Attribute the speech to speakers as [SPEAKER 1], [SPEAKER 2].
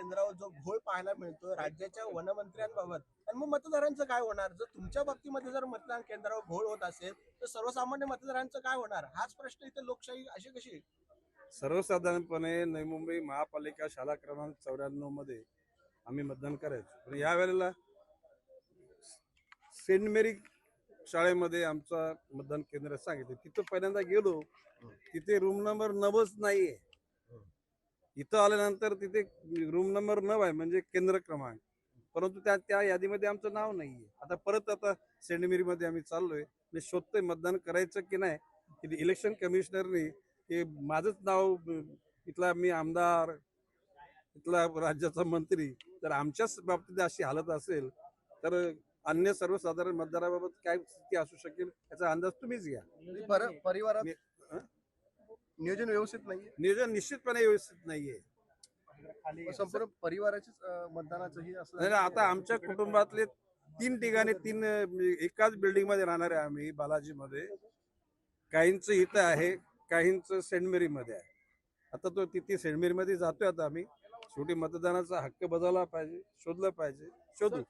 [SPEAKER 1] केंद्रावर जो घोळ पाहायला मिळतो राज्याच्या वनमंत्र्यांबाबत, आणि मग मतदारांचं काय होणार? जर तुमच्या बाबतीमध्ये जर मतदान केंद्रावर घोळ होत असेल तर सर्वसामान्य मतदारांचं काय होणार? हाच प्रश्न इथे लोकशाही अशी कशी?
[SPEAKER 2] सर्वसाधारणपणे नवी मुंबई महापालिका शाळा क्रमांक 94 मध्ये आम्ही मतदान करायचो, पण या वेळेला सेंट मेरी शाळेमध्ये आमचा मतदान केंद्र सांगितलं. तिथं पहिल्यांदा गेलो, तिथे रूम नंबर 9च नाहीये. इथं आल्यानंतर तिथे रूम नंबर 9 आहे, म्हणजे केंद्र क्रमांक, परंतु त्या त्या यादीमध्ये आमचं नाव नाहीये. आता सेंट मेरी मध्ये आम्ही चाललोय, मी शोधतोय मतदान करायचं की नाही. इलेक्शन कमिशनरने हे माझंच नाव, इथला मी आमदार, इथला राज्याचा मंत्री, जर आमच्याच बाबतीत अशी हालत असेल तर अन्य सर्वसाधारण मतदाराबाबत काय स्थिती असू शकेल याचा अंदाज तुम्हीच घ्या.
[SPEAKER 1] परिवारात
[SPEAKER 2] हं?
[SPEAKER 1] नियोजन व्यवस्थित नाहीये,
[SPEAKER 2] नियोजन निश्चितपणे व्यवस्थित नाहीये.
[SPEAKER 1] संपूर्ण परिवाराचीच मतदानाचंही असं
[SPEAKER 2] नाही, आता आमच्या कुटुंबातले 3 ठिकाणी एकाच बिल्डिंग मध्ये राहणार आहे आम्ही, बालाजी मध्ये. काहींचं इथं आहे, काहींचं सेंट मेरी मध्ये आहे. आता तो तिथे सेंट मेरी मध्ये जातोय. आता आम्ही शेवटी मतदानाचा हक्क बजावला पाहिजे, शोधलं पाहिजे, शोधू.